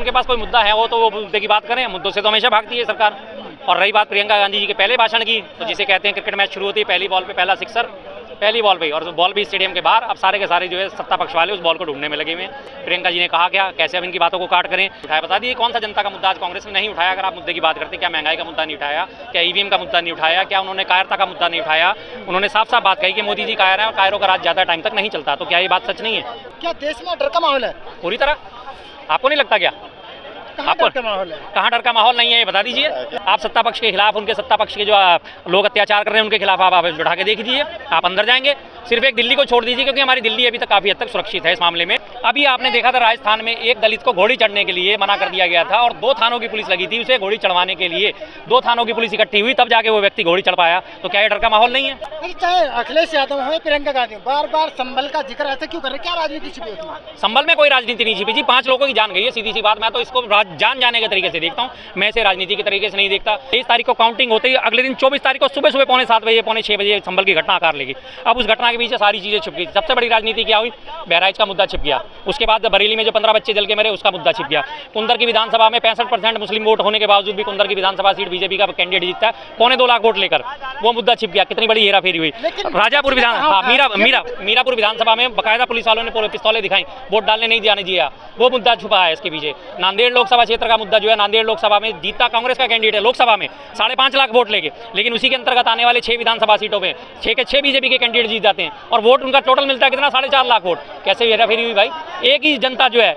उनके पास कोई मुद्दा है वो तो वो मुद्दे की बात करें, मुद्दों से तो हमेशा भागती है सरकार। और रही बात प्रियंका गांधी जी के पहले भाषण की, तो जिसे कहते हैं क्रिकेट मैच शुरू होती है पहली बॉल पे पहला सिक्सर, पहली बॉल पे, और बॉल भी स्टेडियम के बाहर। अब सारे के सारे जो है सत्ता पक्ष वाले उस बॉल को ढूंढने में लगे हुए हैं। प्रियंका जी ने कहा क्या, कैसे अब इनकी बातों को काट करें, उठाया बता दिए कौन सा जनता का मुद्दा आज कांग्रेस ने नहीं उठाया। अगर आप मुद्दे की बात करते हैं, क्या महंगाई का मुद्दा नहीं उठाया, क्या ईवीएम का मुद्दा नहीं उठाया, क्या उन्होंने कायरता का मुद्दा नहीं उठाया। उन्होंने साफ साफ बात कही कि मोदी जी कायर है और कायरों का राज ज्यादा टाइम तक नहीं चलता। तो क्या ये बात सच नहीं है? क्या देश में डर का माहौल है? पूरी तरह। आपको नहीं लगता क्या? कहाँ डर का माहौल है? कहाँ डर का माहौल नहीं है ये बता दीजिए। आप सत्ता पक्ष के खिलाफ, उनके सत्ता पक्ष के जो लोग अत्याचार कर रहे हैं उनके खिलाफ आप आवाज उठा के देख दीजिए, आप अंदर जाएंगे। सिर्फ एक दिल्ली को छोड़ दीजिए, क्योंकि हमारी दिल्ली अभी तक काफी हद तक सुरक्षित है इस मामले में। अभी आपने देखा था राजस्थान में एक दलित को घोड़ी चढ़ने के लिए मना कर दिया गया था और 2 थानों की पुलिस लगी थी उसे घोड़ी चढ़वाने के लिए। 2 थानों की पुलिस इकट्ठी हुई तब जाके वो व्यक्ति घोड़ी चढ़ पाया। तो क्या ये डर का माहौल नहीं है? चाहे अखिलेश यादव हो, प्रियंका गांधी बार बार संभल का जिक्र ऐसे क्यों कर रहे? क्या राजनीति छिपी उसमें? संभल में कोई राजनीति नहीं छिपी जी। 5 लोगों की जान गई है, सीधी सी बात। मैं तो इसको जान जाने के तरीके से देखता हूँ, मैं इसे राजनीति के तरीके से नहीं देखता। 23 तारीख को काउंटिंग होते ही अगले दिन 24 तारीख को सुबह पौने 7 बजे पौने 6 बजे संभल की घटना आकार लेगी। अब उस घटना के पीछे सारी चीजें छिप गई। सबसे बड़ी राजनीति क्या हुई? बहराइच का मुद्दा छिप गया। उसके बाद बरेली में जो 15 बच्चे जल के मरे उसका मुद्दा छिप गया। कुंदर की विधानसभा में 65% मुस्लिम वोट होने के बावजूद भी कुंदर की विधानसभा सीट बीजेपी का कैंडिडेट जीतता है 2.25 लाख वोट लेकर, वो मुद्दा छिप गया। कितनी बड़ी हेराफेरी हुई। राजापुर मीरापुर विधानसभा में बाकायदा पुलिस वालों ने पिस्तौलें दिखाई, वोट डालने नहीं जाने दिया, वो मुद्दा छुपा है इसके पीछे। नांदेड़ लोकसभा क्षेत्र का मुद्दा जो है, नांदेड़ लोकसभा में जीतता कांग्रेस का कैंडिडेट है लोकसभा में 5.5 लाख वोट लेके, लेकिन उसी के अंतर्गत आने वाले 6 विधानसभा सीटों में 6 के 6 बीजेपी के कैंडिडेट जीत जाते हैं और वोट उनका टोटल मिलता है कितना? 4.5 लाख वोट। कैसे हेराफेरी हुई भाई? एक ही जनता जो है,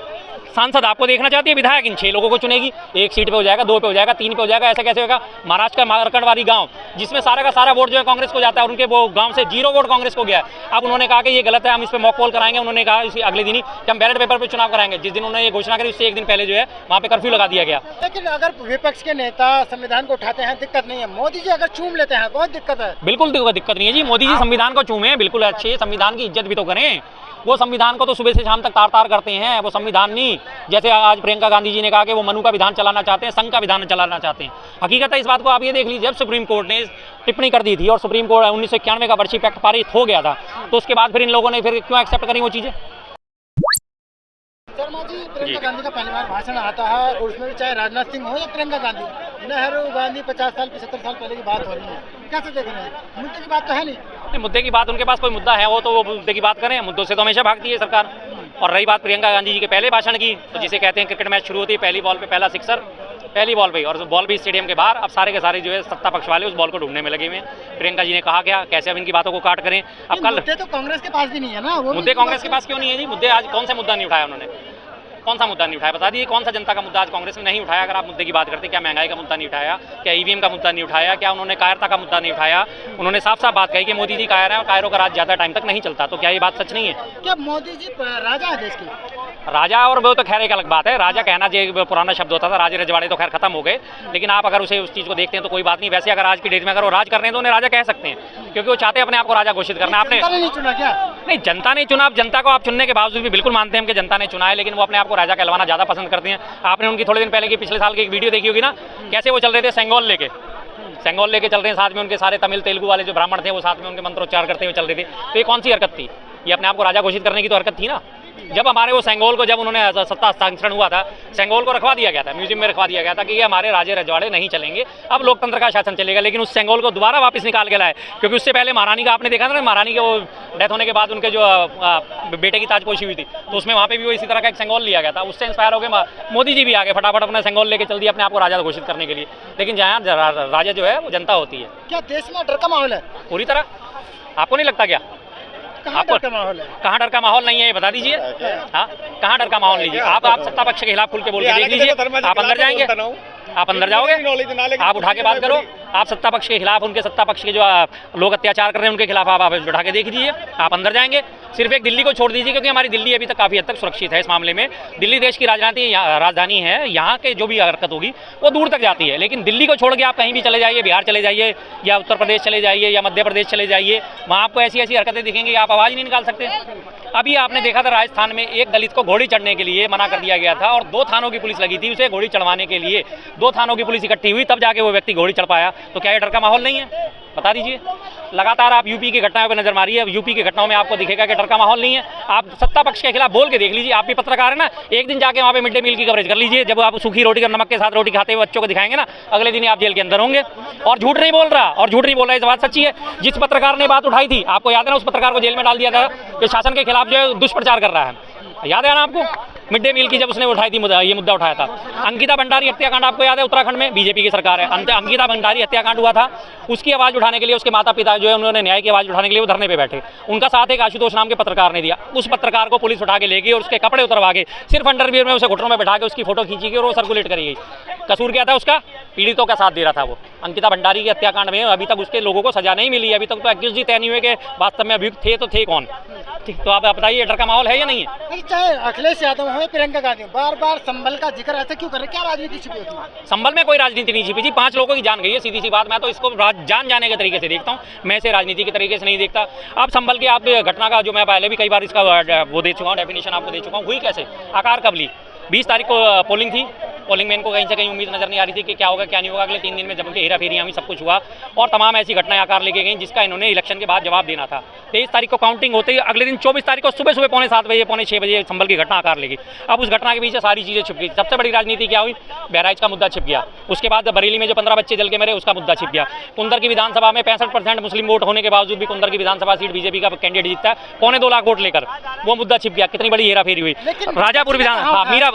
सांसद आपको देखना चाहती है, विधायक इन 6 लोगों को चुनेगी, 1 सीट पे हो जाएगा, 2 पे हो जाएगा, 3 पे हो जाएगा। ऐसा कैसे होगा? महाराष्ट्र का मारकड़वारी गांव जिसमें सारा का सारा वोट जो है कांग्रेस को जाता है और उनके वो गांव से 0 वोट कांग्रेस को गया। अब उन्होंने कहा कि ये गलत है, हम इस पे मॉक पोल कराएंगे। उन्होंने कहा इसी अगले दिन ही कि हम बैलेट पेपर पे चुनाव कराएंगे। जिस दिन उन्होंने ये घोषणा करी उससे 1 दिन पहले जो है वहाँ पे कर्फ्यू लगा दिया गया। लेकिन अगर विपक्ष के नेता संविधान को उठाते हैं दिक्कत नहीं है, मोदी जी अगर चूम लेते हैं बहुत दिक्कत है। बिल्कुल दिक्कत नहीं है जी। मोदी जी संविधान को चूमे, बिल्कुल अच्छे, संविधान की इज्जत भी तो करें। वो संविधान को तो सुबह से शाम तक तार करते हैं, वो संविधान नहीं। जैसे आज प्रियंका गांधी जी ने कहा कि वो मनु का विधान चलाना चाहते हैं, संघ का विधान चलाना चाहते हैं। हकीकत है इस बात को आप ये देख लीजिए, जब सुप्रीम कोर्ट ने टिप्पणी कर दी थी और सुप्रीम कोर्ट 1991 का वर्षीप एक्ट पारित हो गया था, तो उसके बाद फिर इन लोगों ने फिर क्यों एक्सेप्ट करी वो चीजें? शर्मा जी, प्रियंका गांधी का पहली बार भाषण आता है और उसमें भी चाहे राजनाथ सिंह हो या प्रियंका गांधी, नेहरू गांधी 50 साल 75 साल पहले की बात हो रही है, कैसे देख रहे हैं? मुद्दे की बात तो है नहीं। मुद्दे की बात, उनके पास कोई मुद्दा है वो तो वो मुद्दे की बात करें, मुद्दों से तो हमेशा भागती है सरकार। और रही बात प्रियंका गांधी जी के पहले भाषण की, तो जिसे कहते हैं क्रिकेट मैच शुरू होती है पहली बॉल पे पहला सिक्सर, पहली बॉल पे, और बॉल भी स्टेडियम के बाहर। अब सारे के सारे जो है सत्ता पक्ष वाले उस बॉल को ढूंढने में लगे हुए हैं। प्रियंका जी ने कहा क्या, कैसे अब इनकी बातों को काट करें। अब कल मुद्दे तो कांग्रेस के पास भी नहीं है ना। मुद्दे कांग्रेस के पास क्यों नहीं है जी? मुद्दे आज कौन सा मुद्दा नहीं उठाया उन्होंने? कौन सा मुद्दा नहीं उठाया बता दिए कौन सा जनता का मुद्दा आज कांग्रेस ने नहीं उठाया। अगर आप मुद्दे की बात करते हैं, क्या महंगाई का मुद्दा नहीं उठाया, क्या ईवीएम का मुद्दा नहीं उठाया, क्या उन्होंने कायरता का मुद्दा नहीं उठाया। उन्होंने साफ साफ बात कही कि मोदी जी कायर है और कायरों का राज ज्यादा टाइम तक नहीं चलता। तो क्या ये बात सच नहीं है? क्या मोदी जी राजा है देश के? राजा और वो तो खैर एक अलग बात है। राजा कहना जो पुराना शब्द होता था, राजे रजवाड़े तो खैर खत्म हो गए, लेकिन आप अगर उसे उस चीज़ को देखते हैं तो कोई बात नहीं। वैसे अगर आज की डेट में अगर वो राज कर रहे हैं तो उन्हें राजा कह सकते हैं, क्योंकि वो चाहते हैं अपने आप को राजा घोषित करना। आपने नहीं चुना क्या? नहीं, जनता ने चुना। जनता को आप चुनने के बावजूद भी बिल्कुल मानते हैं कि जनता ने चुना है, लेकिन वो अपने आप को राजा कहलवाना ज़्यादा पसंद करते हैं। आपने उनकी थोड़े दिन पहले की पिछले साल की एक वीडियो देखी होगी ना, कैसे वो चल रहे थे सेंगोल लेके चल रहे हैं, साथ में उनके सारे तमिल तेलुगु वाले जो ब्राह्मण थे वो साथ में उनके मंत्रोच्चार करते हुए चल रहे थे। तो ये कौन सी हरकत थी? ये अपने आप को राजा घोषित करने की तो हरकत थी ना। जब हमारे वो सेंगोल को, जब उन्होंने सत्ता हस्तांतरण हुआ था, सेंगोल को रखवा दिया गया था, म्यूजियम में रखवा दिया गया था कि ये हमारे राजे रजवाड़े नहीं चलेंगे, अब लोकतंत्र का शासन चलेगा। लेकिन उस सेंगोल को दोबारा वापस निकाल के लाए, क्योंकि उससे पहले महारानी का आपने देखा था ना, महारानी के वो डेथ होने के बाद उनके जो बेटे की ताजपोशी हुई थी, तो उसमें वहाँ पे भी वो इसी तरह का एक सेंगोल लिया गया था। उससे इंस्पायर होकर मोदी जी भी आगे फटाफट अपना सेंगोल लेके चल दिया अपने आप को राजा घोषित करने के लिए। लेकिन जहाँ राजा जो है वो जनता होती है। क्या देश में डर का माहौल है? पूरी तरह। आपको नहीं लगता क्या? कहाँ डर का माहौल है? कहाँ डर का माहौल नहीं है ये बता दीजिए। हाँ, कहाँ डर का माहौल लीजिए। आप सत्ता पक्ष के खिलाफ खुल के बोल के देख लीजिए। आप अंदर जाएंगे, आप अंदर जाओगे, आप उठा के बात करो। आप सत्ता पक्ष के खिलाफ, उनके सत्ता पक्ष के जो लोग अत्याचार कर रहे हैं उनके खिलाफ आप आवाज उठा के देख लीजिए, आप अंदर जाएंगे। सिर्फ एक दिल्ली को छोड़ दीजिए, क्योंकि हमारी दिल्ली अभी तक काफी हद तक सुरक्षित है इस मामले में। दिल्ली देश की राजधानी है, यहाँ के जो भी हरकत होगी वो दूर तक जाती है। लेकिन दिल्ली को छोड़ के आप कहीं भी चले जाइए, बिहार चले जाइए या उत्तर प्रदेश चले जाइए या मध्य प्रदेश चले जाइए, वहाँ आपको ऐसी ऐसी हरकतें दिखेंगी आप आवाज़ नहीं निकाल सकते। अभी आपने देखा था राजस्थान में एक दलित को घोड़ी चढ़ने के लिए मना कर दिया गया था और 2 थानों की पुलिस लगी थी उसे घोड़ी चढ़वाने के लिए। 2 थानों की पुलिस इकट्ठी हुई तब जाके वो व्यक्ति घोड़ी चढ़ पाया। तो क्या ये डर का माहौल नहीं है? बता दीजिए। लगातार आप यूपी की घटनाओं पर नजर मारिए, यूपी की घटनाओं में आपको दिखेगा कि डर का माहौल नहीं है। आप सत्ता पक्ष के खिलाफ बोल के देख लीजिए, आप भी पत्रकार है ना, एक दिन जाके वहाँ पे मिड डे मील की कवरेज कर लीजिए। जब आप सूखी रोटी और नमक के साथ रोटी खाते हुए बच्चों को दिखाएंगे ना, अगले दिन आप जेल के अंदर होंगे। और झूठ नहीं बोल रहा, और झूठ नहीं बोल रहा, इस बात सच्ची है। जिस पत्रकार ने बात उठाई थी, आपको याद है ना, उस पत्रकार को जेल में डाल दिया था कि शासन के खिलाफ जो है दुष्प्रचार कर रहा है। याद है ना आपको, मिड डे मील की जब उसने उठाई थी ये मुद्दा उठाया था। अंकिता भंडारी हत्याकांड आपको याद है, उत्तराखंड में बीजेपी की सरकार है, अंकिता भंडारी हत्याकांड हुआ था, उसकी आवाज़ उठाने के लिए उसके माता पिता जो है उन्होंने न्याय की आवाज़ उठाने के लिए वो धरने पे बैठे। उनका साथ एक आशुतोष नाम के पत्रकार ने दिया। उस पत्रकार को पुलिस उठा के ले गई और उसके कपड़े उतरवा के सिर्फ अंडरवियर में उसे घुटनों में बैठा के उसकी फोटो खींची गई और वो सर्कुलेट करी गई। कसूर क्या था उसका? पीड़ितों का साथ दे रहा था वो। अंकिता भंडारी के हत्याकांड में अभी तक उसके लोगों को सजा नहीं मिली, अभी तक तो एक्यूज ही तय नहीं हुए कि वास्तव में अभियुक्त थे तो थे कौन। ठीक, तो आप बताइए डर का माहौल है या नहीं है? चाहे अखिलेश यादव हो, प्रियंका गांधी, बार बार संभल का जिक्र ऐसा क्यों कर रहे हैं? क्या राजनीति छिपी होती है? संभल में कोई राजनीति नहीं छिपी जी, 5 लोगों की जान गई है, सीधी सी बात। मैं तो इसको जान जाने के तरीके से देखता हूँ, मैं इसे राजनीति के तरीके से नहीं देखता। अब संभल की आप घटना का जो मैं पहले भी कई बार इसका वो दे चुका हूँ, डेफिनेशन आपको दे चुका हूँ। हुई कैसे? आकार कब ली? 20 तारीख को पोलिंग थी। पोलिंग में इनको कहीं से कहीं उम्मीद नजर नहीं आ रही थी कि क्या होगा क्या नहीं होगा। अगले 3 दिन में जब उनके हेरा फेरियां हुई, सब कुछ हुआ और तमाम ऐसी घटनाएं आकार लेके गई जिसका इन्होंने इलेक्शन के बाद जवाब देना था। 23 तारीख को काउंटिंग होते ही अगले दिन 24 तारीख को सुबह पौने 7 बजे, पौने 6 बजे संभल की घटना आकार लेगी। अब उस घटना के पीछे सारी चीज़ें छिप गई। सबसे बड़ी राजनीति क्या हुई? बहराइच का मुद्दा छिप गया। उसके बाद बरेली में जो 15 बच्चे जल के मरे, उसका मुद्दा छिप गया। कुंदर की विधानसभा में 65% मुस्लिम वोट होने के बावजूद भी कुंदर की विधानसभा सीट बीजेपी का कैंडिडेट जीतता है, 2.25 लाख वोट लेकर, वो मुद्दा छिप गया। कितनी बड़ी हेरा फेरी हुई। राजापुर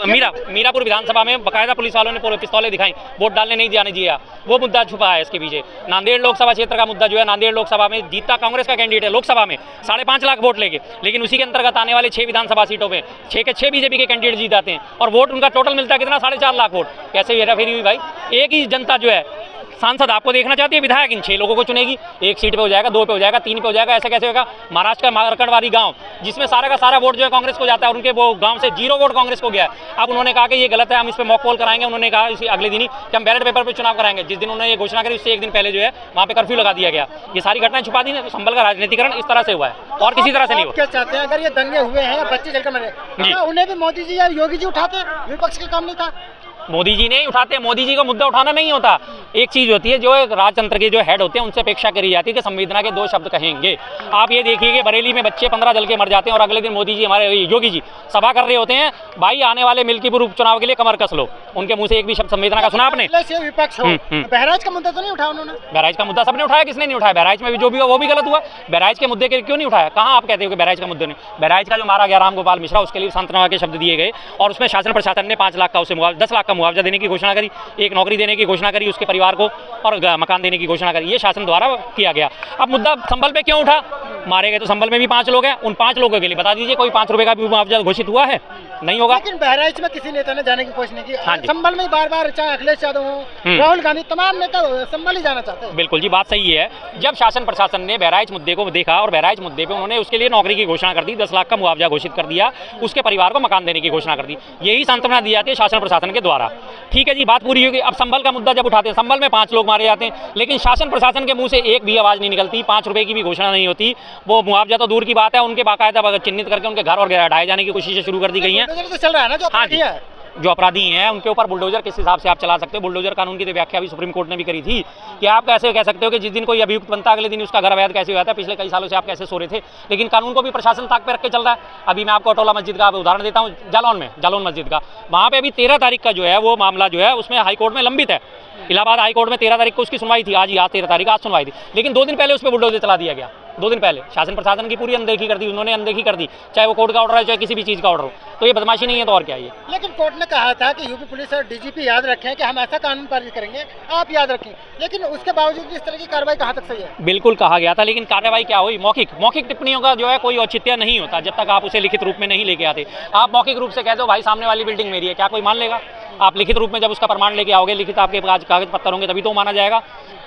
मीरापुर विधानसभा में बाकायदा पुलिस वालों ने पिस्तौलें दिखाई, वोट डालने नहीं जाने दिया, वो मुद्दा छुपा है इसके पीछे। नांदेड़ लोकसभा क्षेत्र का मुद्दा जो है, नांदेड़ लोकसभा में जीतता कांग्रेस का कैंडिडेट है लोकसभा में 5.5 लाख वोट लेके, लेकिन उसी के अंतर्गत आने वाले 6 विधानसभा सीटों में 6 के 6 बीजेपी के कैंडिडेट जीत जाते हैं और वोट उनका टोटल मिलता है कितना? 4.5 लाख वोट। कैसे हेरा फेरी हुई भाई? एक ही जनता जो है, सांसद आपको देखना चाहती है, विधायक इन 6 लोगों को चुनेगी, 1 सीट पे हो जाएगा, 2 पे हो जाएगा, 3 पे हो जाएगा, ऐसा कैसे होगा? महाराष्ट्र का मारकड़वारी गांव, जिसमें सारा का सारा वोट जो है कांग्रेस को जाता है और उनके वो गांव से 0 वोट कांग्रेस को गया है। अब उन्होंने कहा कि ये गलत है, हम इस पर मॉक पोल कराएंगे। उन्होंने कहा इसी अगले दिन ही कि हम बैलेट पेपर पर चुनाव कराएंगे। जिस दिन उन्होंने ये घोषणा करी उससे 1 दिन पहले जो है वहाँ पे कर्फ्यू लगा दिया गया। ये सारी घटनाएं छुपा दी ना। संभल का राजनीतिकरण इस तरह से हुआ है और किसी तरह से नहीं हुआ। क्या चाहते हैं? अगर ये दंगे हुए हैं, बच्चे जलकर मरे, तो उन्हें भी मोदी जी या योगी जी उठाते? विपक्ष का काम नहीं था? मोदी जी नहीं उठाते। मोदी जी का मुद्दा उठाना नहीं होता। एक चीज होती है, जो राजतंत्र के जो हेड होते हैं उनसे अपेक्षा करी जाती है कि संवेदना के 2 शब्द कहेंगे। आप ये देखिए कि बरेली में बच्चे 15 जल के मर जाते हैं और अगले दिन मोदी जी, हमारे योगी जी सभा कर रहे होते हैं, भाई आने वाले मिल्कीपुर उपचुनाव के लिए कमर कस लो। उनके मुंह से एक भी शब्द संवेदना का सुना आपने? विपक्ष हो, बहराइच का मुद्दा तो नहीं उठाया उन्होंने? बहराइच का मुद्दा सबने उठाया, किसने नहीं उठाया? बहराइच में भी जो भी हुआ वो भी गलत हुआ। बहराइच के मुद्दे के क्यों नहीं उठाया? कहाँ आप कहते हो कि बहराइच का मुद्दा नहीं? बहराइच का जो मारा गया राम गोपाल मिश्रा, उसके लिए सांत्वना के शब्द दिए गए और उसमें शासन प्रशासन ने 5 लाख का उसे 10 लाख का मुआवजा देने की घोषणा करी, 1 नौकरी देने की घोषणा करी उसके परिवार को और मकान देने की घोषणा करी। ये शासन द्वारा किया गया। अब मुद्दा संभल पे क्यों उठा? मारे गए तो संभल में भी 5 लोग हैं। उन 5 लोगों के लिए बता दीजिए कोई 5 रुपए का भी मुआवजा घोषित हुआ है? नहीं होगा। लेकिन बहराइच में किसी नेता ने जाने की कोशिश नहीं की। हाँ, संभल में बार-बार चाहे अखिलेश यादव हो, राहुल गांधी, तमाम नेता संभल ही जाना चाहते हैं। बिल्कुल जी, बात सही है। जब शासन प्रशासन ने बहराइच मुद्दे को देखा और बहराइच मुद्दे पे उन्होंने उसके लिए नौकरी की घोषणा कर दी, 10 लाख का मुआवजा घोषित कर दिया, उसके परिवार को मकान देने की घोषणा कर दी, यही सांत्वना दी जाती है शासन प्रशासन के द्वारा। ठीक है जी, बात पूरी होगी। अब संभल का मुद्दा जब उठाते हैं, संभल में 5 लोग मारे जाते हैं, लेकिन शासन प्रशासन के मुंह से एक भी आवाज़ नहीं निकलती, 5 रुपए की भी घोषणा नहीं होती। वो मुआवजा तो दूर की बात है, उनके बाकायदा चिन्हित करके उनके घर और ढाए जाने की कोशिशें शुरू कर दी गई हैं। तो चल रहा है ना, हाँ जी, जो अपराधी हैं उनके ऊपर बुलडोजर किस हिसाब से आप चला सकते हो? बुलडोजर कानून की तो व्याख्या भी सुप्रीम कोर्ट ने भी करी थी कि आप कैसे कह सकते हो कि जिस दिन कोई अभियुक्त बनता अगले दिन उसका घर अवैध कैसे हुआ था? पिछले कई सालों से आप कैसे सो रहे थे? लेकिन कानून को भी प्रशासन ताक पे रख के चल रहा है। अभी मैं आपको अटोला मस्जिद का उदाहरण देता हूँ, जालौन मस्जिद का। वहाँ पे अभी 13 तारीख का जो है वो मामला जो है उसमें हाईकोर्ट में लंबित है। इलाहाबाद हाईकोर्ट में 13 तारीख को उसकी सुनवाई थी। आज 13 तारीख आज सुनवाई थी, लेकिन 2 दिन पहले उस पर बुलडोजर चला दिया गया। 2 दिन पहले शासन प्रशासन की पूरी अनदेखी कर दी, उन्होंने अनदेखी कर दी, चाहे वो कोर्ट का ऑर्डर है चाहे किसी भी चीज़ का ऑर्डर हो। तो ये बदमाशी नहीं है तो और क्या है? लेकिन कोर्ट ने कहा था कि यूपी पुलिस और डीजीपी याद रखें कि हम ऐसा कानून पारित करेंगे, आप याद रखें, लेकिन उसके बावजूद इस तरह की कार्रवाई कहाँ तक सही है? बिल्कुल कहा गया था, लेकिन कार्रवाई क्या हुई? मौखिक टिप्पणियों का जो है कोई औचित्य नहीं होता जब तक आप उसे लिखित रूप में नहीं लेके आते। आप मौखिक रूप से कह दो भाई सामने वाली बिल्डिंग मेरी है, क्या कोई मान लेगा? आप लिखित रूप में जब उसका प्रमाण लेके आओगे, लिखित आपके कागज पत्तर होंगे तभी तो माना जाएगा।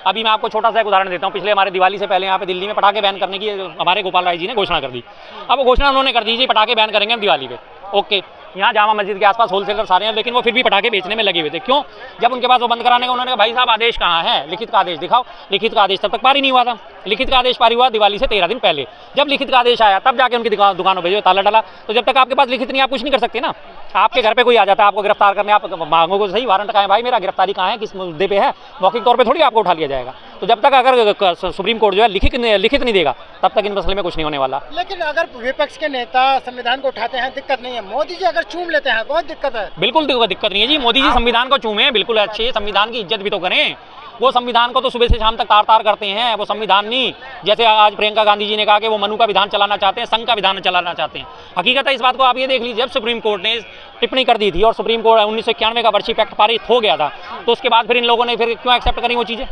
अभी मैं आपको छोटा सा एक उदाहरण देता हूँ। पिछले हमारे दिवाली से पहले यहाँ पे दिल्ली में पटाखे बैन करने की हमारे गोपाल राय जी ने घोषणा कर दी। अब वो घोषणा उन्होंने कर दी जी पटाखे बैन करेंगे हम दिवाली पे। ओके, यहाँ जामा मस्जिद के आसपास होलसेलर सारे हैं, लेकिन वो फिर भी पटाखे बेचने में लगे हुए थे। क्यों? जब उनके पास वो बंद कराने का उन्होंने कहा भाई साहब आदेश कहाँ है? लिखित का आदेश दिखाओ। लिखित का आदेश तब तक पारी नहीं हुआ था। लिखित का आदेश पारी हुआ दिवाली से 13 दिन पहले। जब लिखित का आदेश आया तब जाके उनकी दुकानों पर जो ताला डाला। तो जब तक आपके पास लिखित नहीं, आप कुछ नहीं कर सकते ना। आपके घर पे कोई आ जाता है आपको गिरफ्तार करने, आप मांगोगे सही वारंट कहाँ है भाई मेरा, गिरफ्तारी कहाँ है, किस मुद्दे पे है, मौखिक तौर पे थोड़ी आपको उठा लिया जाएगा। तो जब तक अगर सुप्रीम कोर्ट जो है लिखित नहीं देगा तब तक इन मसले में कुछ नहीं होने वाला। लेकिन अगर विपक्ष के नेता संविधान को उठाते हैं दिक्कत नहीं है, मोदी जी अगर चूम लेते हैं बहुत दिक्कत है। बिल्कुल दिक्कत नहीं है जी, मोदी जी संविधान को चूमे बिल्कुल अच्छे, संविधान की इज्जत भी तो करें। वो संविधान को तो सुबह से शाम तक तार करते हैं, वो संविधान नहीं। जैसे आज प्रियंका गांधी जी ने कहा कि वो मनु का विधान चलाना चाहते हैं, संघ का विधान चलाना चाहते हैं। हकीकत है इस बात को आप ये देख लीजिए, जब सुप्रीम कोर्ट ने टिप्पणी कर दी थी और सुप्रीम कोर्ट 1991 का वर्षिप एक्ट पारित हो गया था, तो उसके बाद फिर इन लोगों ने फिर क्यों एक्सेप्ट करी वो चीज़ें,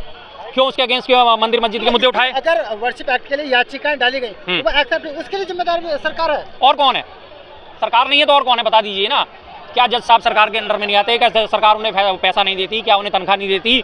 क्यों उसके अगेंस्ट क्यों मंदिर मस्जिद के मुद्दे उठाए? अगर वर्षिप एक्ट के लिए याचिकाएं डाली गई तो वो एक्सेप्ट, उसके लिए जिम्मेदार भी सरकार है। और कौन है? सरकार नहीं है तो और कौन है, बता दीजिए ना। क्या जज साहब सरकार के अंडर में नहीं आते? क्या सरकार उन्हें पैसा नहीं देती? क्या उन्हें तनख्वाह नहीं देती?